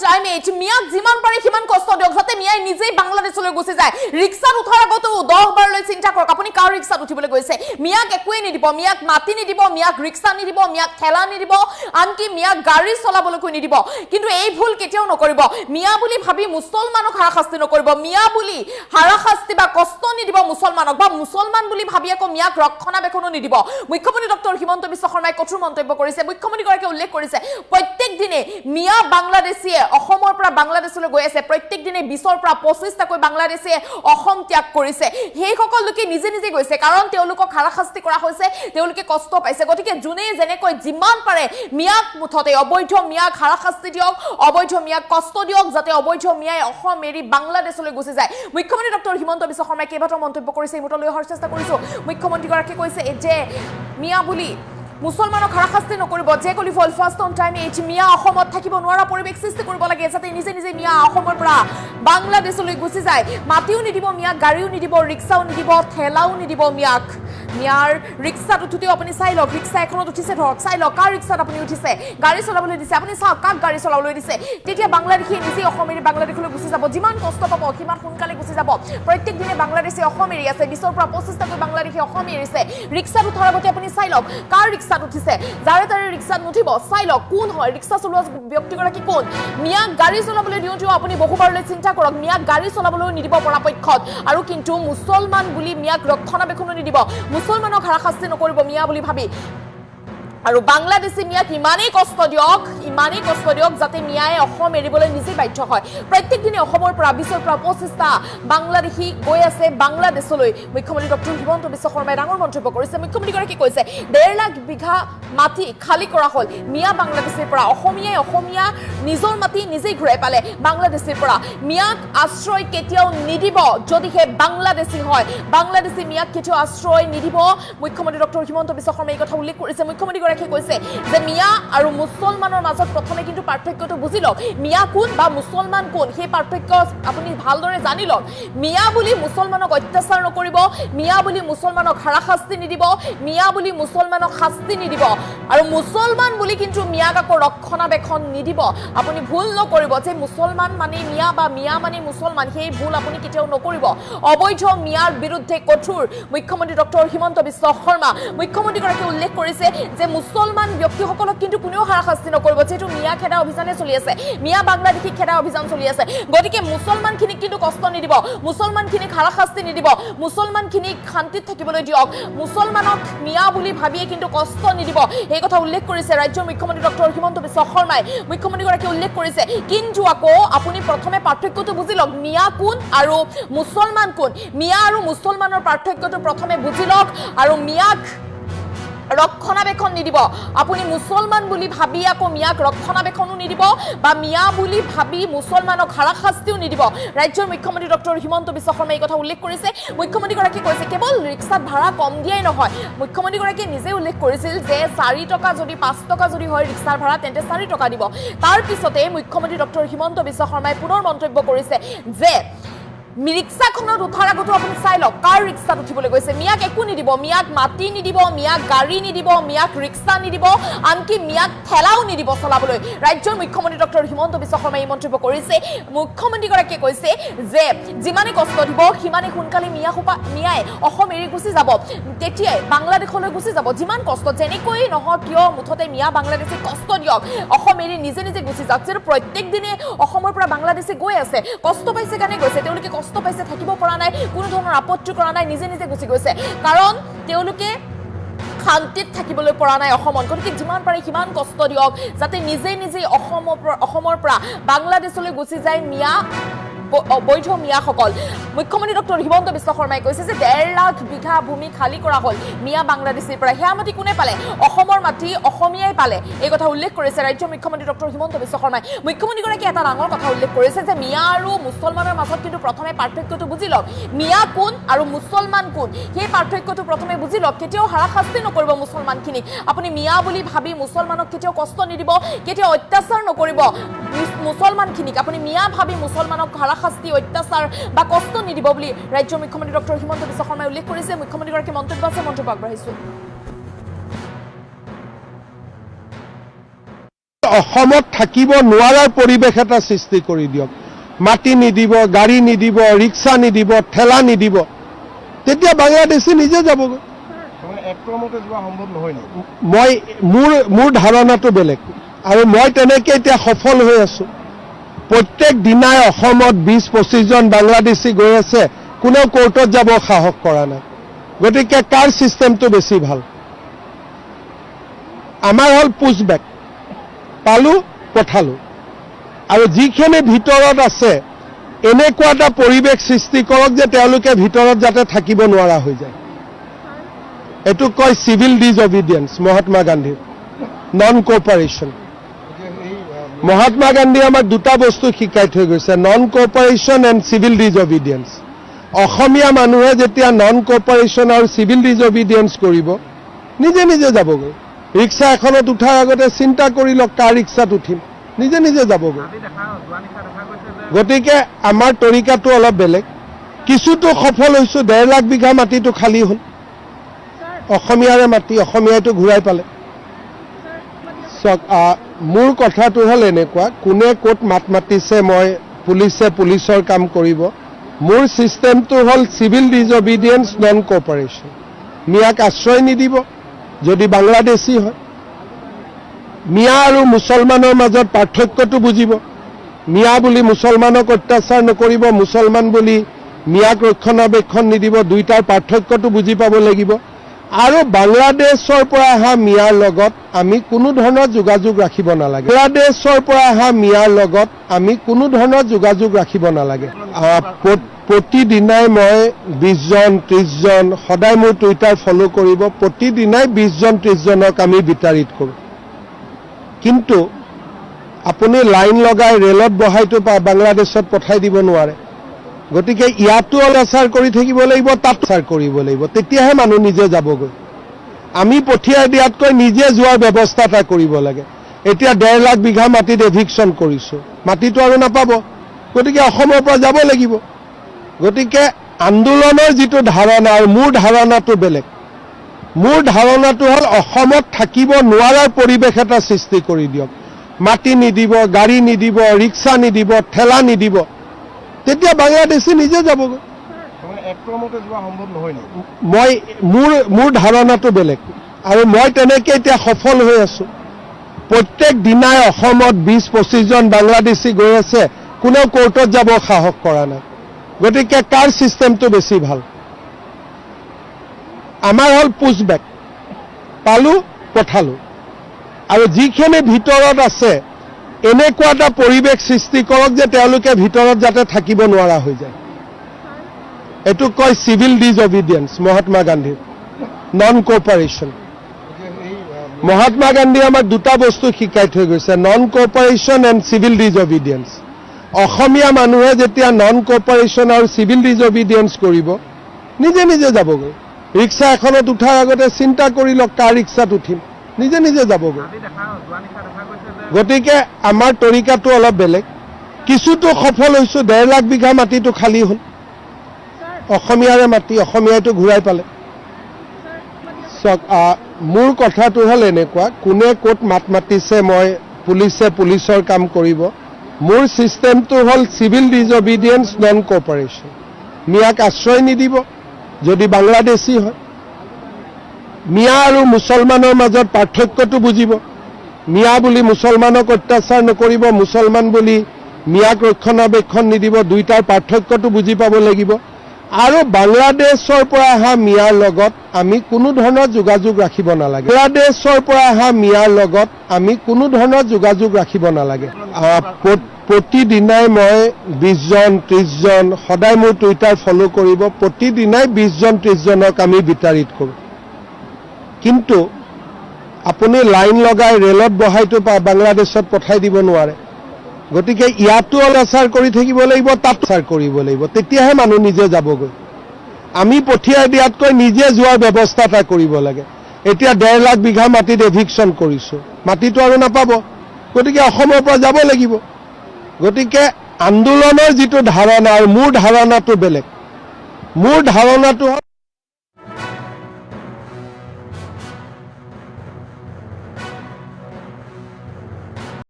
টাইমে মিয়াক যিমান পাৰে সিমান কষ্ট দিয়ক যাতে মিয়াই নিজেই বাংলাদেশলৈ গুচি যায় ৰিক্সাত উঠাৰ আগতে 10 বাৰলৈ চিন্তা কৰক আপুনি কাৰ ৰিক্সাত উঠিবলৈ গৈছে মিয়াক একোৱে নিদিব মিয়াক মাটি নিদিব মিয়াক ৰিক্সা নিদিব মিয়াক ঠেলা নিদিব আনকি মিয়াক গাড়ী চলাবলৈ নিদিব কিন্তু এই ভুল কেতিয়াও নকৰিব মিয়া বুলি ভাবি মুছলমানক হাৰাশাস্তি নকৰিব মিয়া বুলি হাৰাশাস্তি বা কষ্ট নিদিব মুছলমানক বা মুছলমান বুলি ভাবি আকৌ মিয়াক ৰক্ষণাবেক্ষণো নিদিব মুখ্যমন্ত্ৰী ডক্টৰ হিমন্ত বিশ্ব শৰ্মাই কঠোৰ মন্তব্য কৰিছে মুখ্যমন্ত্ৰীগৰাকীয়ে উল্লেখ কৰিছে প্ৰত্যেক দিনে মিয়া বাংলাদেশীয়ে অসমৰ পৰা বাংলাদেশলৈ গৈ আছে প্ৰত্যেক দিনে 20ৰ পৰা 25টা কৈ বাংলাদেশীয়ে অসম ত্যাগ কৰিছে সেই সকল লোকে নিজে নিজে গৈছে কাৰণ তেওঁলোকক হাৰাশাস্তি কৰা হৈছে তেওঁলোকে কষ্ট পাইছে গতিকে জুনে যেনেকৈ যিমান পাৰে মিয়াক মুঠতে অবৈধ মিয়াক হাৰাশাস্তি দিয়ক অবৈধ মিয়াক কষ্ট দিয়ক যাতে অবৈধ মিয়াই অসম এৰি বাংলাদেশলৈ গুচি যায় মুখ্যমন্ত্ৰী ডক্টৰ হিমন্ত বিশ্ব শৰ্মাই কেইবাটাও মন্তব্য কৰিছে এই মুঠলৈ অহাৰ চেষ্টা কৰিছো মুখ্যমন্ত্ৰীগৰাকীয়ে কৈছে যে মিয়া বুলি মুছলমানক হাৰাশাস্তি নকৰিব যে কলি ফল ফাৰ্ষ্ট অন টাইম মিয়া অসমত থাকিব নোৱাৰা পৰিৱেশ সৃষ্টি কৰিব লাগে যাতে নিজে নিজে মিয়া অসমৰ পৰা বাংলাদেশলৈ গুচি যায় মাটিও নিদিব মিয়াক গাড়ীও নিদিব ৰিক্সাও নিদিব ঠেলাও নিদিব মিয়াক মিয়াৰ ৰিক্সাত উঠোতেও আপুনি চাই লওক ৰিক্সা এখনত উঠিছে ধৰক চাই লওক কাৰ ৰিক্সাত আপুনি উঠিছে গাড়ী চলাবলৈ দিছে আপুনি চাওক কাক গাড়ী চলাবলৈ দিছে তেতিয়া বাংলাদেশী নিজে অসম এৰি বাংলাদেশলৈ গুচি যাব যিমান কষ্ট পাব সিমান সোনকালে গুচি যাব প্ৰত্যেক দিনে বাংলাদেশী অসম এৰি আছে 20ৰ পৰা 25টা কৈ বাংলাদেশী অসম এৰিছে ৰিক্সাত উঠাৰ আগতে আপুনি চাই লওক কাৰ ৰিক্সাত উঠিছে যাৰে তাৰে ৰিক্সাত নুঠিব চাই লওক কোন হয় ৰিক্সা চলোৱা ব্যক্তিগৰাকী কোন মিয়াক গাড়ী চলাবলৈ দিওঁতেও আপুনি বহুবাৰলৈ চিন্তা কৰক মিয়াক গাড়ী চলাবলৈ নিদিব পৰাপক্ষত আৰু কিন্তু মুছলমান বুলি মিয়াক ৰক্ষণাবেক্ষণো নিদিব মুছলমানক হাৰাশাস্তি নকৰিব মিয়া বুলি ভাবি আৰু বাংলাদেশী মিয়াক ইমানেই কষ্ট দিয়ক যাতে মিয়াই অসম এৰিবলৈ নিজে বাধ্য হয় প্ৰত্যেক দিনে অসমৰ পৰা 20ৰ পৰা 25টা বাংলাদেশী গৈ আছে বাংলাদেশলৈ মুখ্যমন্ত্ৰী ডক্টৰ হিমন্ত বিশ্ব শৰ্মাই ডাঙৰ মন্তব্য কৰিছে মুখ্যমন্ত্ৰীগৰাকীয়ে কৈছে 1.5 লাখ বিঘা মাটি খালী কৰা হ'ল মিয়া বাংলাদেশীৰ পৰা অসমীয়া নিজৰ মাটি নিজেই ঘূৰাই পালে বাংলাদেশীৰ পৰা মিয়াক আশ্ৰয় কেতিয়াও নিদিব যদিহে বাংলাদেশী হয় বাংলাদেশী মিয়াক কেতিয়াও আশ্ৰয় নিদিব মুখ্যমন্ত্ৰী ডক্টৰ হিমন্ত বিশ্ব শৰ্মাই এই কথা উল্লেখ কৰিছে মুখ্যমন্ত্ৰী কৈছে যে মিয়া আৰু মুছলমানৰ মাজত প্ৰথমে কিন্তু পাৰ্থক্যটো বুজি লওক মিয়া কোন বা মুছলমান কোন সেই পাৰ্থক্য আপুনি ভালদৰে জানি লওক মিয়া বুলি মুছলমানক অত্যাচাৰ নকৰিব মিয়া বুলি মুছলমানক হাৰাশাস্তি নিদিব মিয়া বুলি মুছলমানক শাস্তি নিদিব আৰু মুছলমান বুলি কিন্তু মিয়াক আকৌ ৰক্ষণাবেক্ষণ নিদিব আপুনি ভুল নকৰিব যে মুছলমান মানে মিয়া বা মিয়া মানে মুছলমান সেই ভুল আপুনি কেতিয়াও নকৰিব অবৈধ মিয়াৰ বিৰুদ্ধে কঠোৰ মুখ্যমন্ত্ৰী ডক্টৰ হিমন্ত বিশ্ব শৰ্মা মুখ্যমন্ত্ৰীগৰাকীয়ে উল্লেখ কৰিছে যে মুছলমান ব্যক্তিসকলক কিন্তু কোনেও হাৰাশাস্তি নকৰিব যেহেতু মিয়া খেদা অভিযানে চলি আছে মিয়া বাংলাদেশী খেদা অভিযান চলি আছে গতিকে মুছলমানখিনিক কিন্তু কষ্ট নিদিব মুছলমানখিনিক হাৰাশাস্তি নিদিব মুছলমানখিনিক শান্তিত থাকিবলৈ দিয়ক মুছলমানক মিয়া বুলি ভাবিয়ে কিন্তু কষ্ট নিদিব এই কথা উল্লেখ কৰিছে ৰাজ্যৰ মুখ্যমন্ত্ৰী ডক্টৰ হিমন্ত বিশ্ব শৰ্মাই মুখ্যমন্ত্ৰীগৰাকীয়ে উল্লেখ কৰিছে কিন্তু আকৌ আপুনি প্ৰথমে পাৰ্থক্যটো বুজি লওক মিয়া কোন আৰু মুছলমান কোন মিয়া আৰু মুছলমানৰ পাৰ্থক্যটো প্ৰথমে বুজি লওক আৰু মিয়াক ৰক্ষণাবেক্ষণ নিদিব আপুনি মুছলমান বুলি ভাবি আকৌ মিয়াক ৰক্ষণাবেক্ষণো নিদিব বা মিয়া বুলি ভাবি মুছলমানক হাৰাশাস্তিও নিদিব ৰাজ্যৰ মুখ্যমন্ত্ৰী ডক্টৰ হিমন্ত বিশ্ব শৰ্মাই এই কথা উল্লেখ কৰিছে মুখ্যমন্ত্ৰীগৰাকীয়ে কৈছে কেৱল ৰিক্সাত ভাড়া কম দিয়াই নহয় মুখ্যমন্ত্ৰীগৰাকীয়ে নিজে উল্লেখ কৰিছিল যে 4 টকা যদি 5 টকা যদি হয় ৰিক্সাৰ ভাড়া তেন্তে 4 টকা দিব তাৰ পিছতে মুখ্যমন্ত্ৰী ডক্টৰ হিমন্ত বিশ্ব শৰ্মাই পুনৰ মন্তব্য কৰিছে যে ৰিক্সাখনত উঠাৰ আগতো আপুনি চাই লওক কাৰ ৰিক্সাত উঠিবলৈ গৈছে মিয়াক একো নিদিব মিয়াক মাটি নিদিব মিয়াক গাড়ী নিদিব মিয়াক ৰিক্সা নিদিব আনকি মিয়াক ঠেলাও নিদিব চলাবলৈ ৰাজ্যৰ মুখ্যমন্ত্ৰী ডক্টৰ হিমন্ত বিশ্ব শৰ্মাই এই মন্তব্য কৰিছে মুখ্যমন্ত্ৰীগৰাকীয়ে কৈছে যে যিমানে কষ্ট দিব সিমানে সোনকালে মিয়াই অসম এৰি গুচি যাব তেতিয়াই বাংলাদেশলৈ গুচি যাব যিমান কষ্ট যেনেকৈ নহওক কিয় মুঠতে মিয়া বাংলাদেশী কষ্ট দিয়ক অসম এৰি নিজে নিজে গুচি যাওক যিহেতু প্ৰত্যেক দিনে অসমৰ পৰা বাংলাদেশী গৈ আছে কষ্ট পাইছে কাৰণে গৈছে তেওঁলোকে কষ্ট পাইছে থাকিব পৰা নাই কোনো ধৰণৰ আপত্তি কৰা নাই নিজে নিজে গুচি গৈছে কাৰণ তেওঁলোকে শান্তিত থাকিবলৈ পৰা নাই অসমত গতিকে যিমান পাৰে সিমান কষ্ট দিয়ক যাতে নিজে নিজে অসমৰ পৰা বাংলাদেশলৈ গুচি যায় মিয়া অবৈধ মিয়াসকল মুখ্যমন্ত্ৰী ডক্টৰ হিমন্ত বিশ্ব শৰ্মাই কৈছে যে 1.5 লাখ বিঘা ভূমি খালী কৰা হ'ল মিয়া বাংলাদেশীৰ পৰা সেয়া মাটি কোনে পালে অসমৰ মাটি অসমীয়াই পালে এই কথা উল্লেখ কৰিছে ৰাজ্যৰ মুখ্যমন্ত্ৰী ডক্টৰ হিমন্ত বিশ্ব শৰ্মাই মুখ্যমন্ত্ৰীগৰাকীয়ে এটা ডাঙৰ কথা উল্লেখ কৰিছে যে মিয়া আৰু মুছলমানৰ মাজত কিন্তু প্ৰথমে পাৰ্থক্যটো বুজি লওক মিয়া কোন আৰু মুছলমান কোন সেই পাৰ্থক্যটো প্ৰথমে বুজি লওক কেতিয়াও হাৰাশাস্তি নকৰিব মুছলমানখিনিক আপুনি মিয়া বুলি ভাবি মুছলমানক কেতিয়াও কষ্ট নিদিব কেতিয়াও অত্যাচাৰ নকৰিব মুছলমানখিনিক আপুনি মিয়া ভাবি মুছলমানক হাৰাশাস্তি অত্যাচাৰ বা কষ্ট নিদিব বুলি ৰাজ্যৰ মুখ্যমন্ত্ৰী ডক্টৰ হিমন্ত বিশ্ব শৰ্মাই উল্লেখ কৰিছে মুখ্যমন্ত্ৰীগৰাকীৰ মন্তব্য আছে মন্তব্য আগবঢ়াইছো অসমত থাকিব নোৱাৰাৰ পৰিৱেশ এটা সৃষ্টি কৰি দিয়ক। মাটি নিদিব, গাড়ী নিদিব, ৰিক্সা নিদিব, ঠেলা নিদিব, তেতিয়া বাংলাদেশী নিজে যাবগৈ। মোৰ ধাৰণাটো বেলেগ, আৰু মই তেনেকৈ এতিয়া সফল হৈ আছো। প্ৰত্যেক দিনাই অসমত 20-25 জন বাংলাদেশী গৈ আছে, কোনেও কোৰ্টত যাব সাহস কৰা নাই। গতিকে কাৰ ছিষ্টেমটো বেছি ভাল? আমাৰ হ'ল পুছবেক, পালোঁ পঠালোঁ, আৰু যিখিনি ভিতৰত আছে এনেকুৱা এটা পৰিৱেশ সৃষ্টি কৰক যে তেওঁলোকে ভিতৰত যাতে থাকিব নোৱাৰা হৈ যায়। এইটো কয় চিভিল ডিজঅবিডিয়েন্স, মহাত্মা গান্ধীৰ নন কোঅপাৰেশ্যন। মহাত্মা গান্ধীয়ে আমাক দুটা বস্তু শিকাই থৈ গৈছে, নন কোঅপাৰেশ্যন এণ্ড চিভিল ডিজঅবিডিয়েন্স। অসমীয়া মানুহে যেতিয়া নন কোঅপাৰেশ্যন আৰু চিভিল ডিজঅবিডিয়েন্স কৰিব, নিজে নিজে যাবগৈ। ৰিক্সা এখনত উঠাৰ আগতে চিন্তা কৰি লওক কাৰ ৰিক্সাত উঠিম, নিজে নিজে যাবগৈ। গতিকে আমাৰ তৰিকাটো অলপ বেলেগ। কিছুতো সফল হৈছোঁ, 1.5 লাখ বিঘা মাটিটো খালী হ'ল, অসমীয়াৰে মাটি, অসমীয়াইটো ঘূৰাই পালে। মোৰ কথাটো হ'ল এনেকুৱা, কোনে ক'ত মাত মাতিছে, মই পুলিচে পুলিচৰ কাম কৰিব। মোৰ ছিষ্টেমটো হ'ল চিভিল ডিজঅবিডিয়েন্স, নন কোঅপাৰেশ্যন। মিয়াক আশ্ৰয় নিদিব যদি বাংলাদেশী হয়। মিয়া আৰু মুছলমানৰ মাজত পাৰ্থক্যটো বুজিব। মিয়া বুলি মুছলমানক অত্যাচাৰ নকৰিব, মুছলমান বুলি মিয়াক ৰক্ষণাবেক্ষণ নিদিব, দুইটাৰ পাৰ্থক্যটো বুজি পাব লাগিব। আৰু বাংলাদেশৰ পৰা অহা মিয়াৰ লগত আমি কোনো ধৰণৰ যোগাযোগ ৰাখিব নালাগে। বাংলাদেশৰ পৰা অহা মিয়াৰ লগত আমি কোনো ধৰণৰ যোগাযোগ ৰাখিব নালাগে। প্ৰতিদিনাই মই 20 জন 30 জন, সদায় মোৰ টুইটাৰ ফ'ল' কৰিব, প্ৰতিদিনাই 20 জন 30 জনক আমি বিতাড়িত কৰোঁ। কিন্তু আপুনি লাইন লগাই ৰেলত বহাইতো বাংলাদেশত পঠাই দিব নোৱাৰে। গতিকে ইয়াতো অত্যাচাৰ কৰি থাকিব লাগিব, তাতো অত্যাচাৰ কৰিব লাগিব, তেতিয়াহে মানুহ নিজে যাবগৈ। আমি পঠিয়াই দিয়াতকৈ নিজে যোৱাৰ ব্যৱস্থা এটা কৰিব লাগে। এতিয়া 1.5 লাখ বিঘা মাটিত এভিকশ্যন কৰিছোঁ, মাটিটো আৰু নাপাব, গতিকে অসমৰ পৰা যাব লাগিব। গতিকে আন্দোলনৰ যিটো ধাৰণা, আৰু মোৰ ধাৰণাটো বেলেগ। মোৰ ধাৰণাটো হ'ল অসমত থাকিব নোৱাৰাৰ পৰিৱেশ এটা সৃষ্টি কৰি দিয়ক। মাটি নিদিব, গাড়ী নিদিব, ৰিক্সা নিদিব, ঠেলা নিদিব, তেতিয়া বাংলাদেশী নিজে যাবগৈ। মোৰ ধাৰণাটো বেলেগ, আৰু মই তেনেকৈ এতিয়া সফল হৈ আছো। প্ৰত্যেক দিনাই অসমত 20-25 জন বাংলাদেশী গৈ আছে, কোনেও কোৰ্টত যাব সাহস কৰা নাই। গতিকে কাৰ ছিষ্টেমটো বেছি ভাল? আমাৰ হ'ল পুছবেক, পালোঁ পঠালোঁ, আৰু যিখিনি ভিতৰত আছে এনেকুৱা এটা পৰিৱেশ সৃষ্টি কৰক যে তেওঁলোকে ভিতৰত যাতে থাকিব নোৱাৰা হৈ যায়। এইটো কয় চিভিল ডিজঅবিডিয়েন্স, মহাত্মা গান্ধীৰ নন কোঅপাৰেশ্যন। মহাত্মা গান্ধীয়ে আমাক দুটা বস্তু শিকাই থৈ গৈছে, নন কোঅপাৰেশ্যন এণ্ড চিভিল ডিজঅবিডিয়েন্স। অসমীয়া মানুহে যেতিয়া নন কোঅপাৰেশ্যন আৰু চিভিল ডিজঅবিডিয়েন্স কৰিব, নিজে নিজে যাবগৈ। ৰিক্সা এখনত উঠাৰ আগতে চিন্তা কৰি লওক কাৰ ৰিক্সাত উঠিম, নিজে নিজে যাবগৈ। গতিকে আমাৰ তৰিকাটো অলপ বেলেগ। কিছুতো সফল হৈছোঁ, 1.5 লাখ বিঘা মাটিটো খালী হ'ল, অসমীয়াৰে মাটি, অসমীয়াইটো ঘূৰাই পালে। মোৰ কথাটো হ'ল এনেকুৱা, কোনে ক'ত মাত মাতিছে, মই পুলিচে পুলিচৰ কাম কৰিব। মোৰ ছিষ্টেমটো হ'ল চিভিল ডিজঅবিডিয়েন্স, নন কোঅপাৰেশ্যন। মিয়াক আশ্ৰয় নিদিব যদি বাংলাদেশী হয়। মিয়া আৰু মুছলমানৰ মাজত পাৰ্থক্যটো বুজিব। মিয়া বুলি মুছলমানক অত্যাচাৰ নকৰিব, মুছলমান বুলি মিয়াক ৰক্ষণাবেক্ষণ নিদিব, দুইটাৰ পাৰ্থক্যটো বুজি পাব লাগিব। আৰু বাংলাদেশৰ পৰা অহা মিয়াৰ লগত আমি কোনো ধৰণৰ যোগাযোগ ৰাখিব নালাগে। বাংলাদেশৰ পৰা অহা মিয়াৰ লগত আমি কোনো ধৰণৰ যোগাযোগ ৰাখিব নালাগে। প্ৰতিদিনাই মই 20 জন 30 জন, সদায় মোৰ টুইটাৰ ফ'ল' কৰিব, প্ৰতিদিনাই 20 জন 30 জনক আমি বিতাড়িত কৰোঁ। কিন্তু আপুনি লাইন লগাই ৰেলত বহাইতো বাংলাদেশত পঠাই দিব নোৱাৰে। গতিকে ইয়াতো অত্যাচাৰ কৰি থাকিব লাগিব, তাতো অত্যাচাৰ কৰিব লাগিব, তেতিয়াহে মানুহ নিজে যাবগৈ। আমি পঠিয়াই দিয়াতকৈ নিজে যোৱাৰ ব্যৱস্থা এটা কৰিব লাগে। এতিয়া 1.5 লাখ বিঘা মাটিত এভিকশ্যন কৰিছোঁ, মাটিটো আৰু নাপাব, গতিকে অসমৰ পৰা যাব লাগিব। গতিকে আন্দোলনৰ যিটো ধাৰণা, আৰু মোৰ ধাৰণাটো বেলেগ। মোৰ ধাৰণাটো হ'ল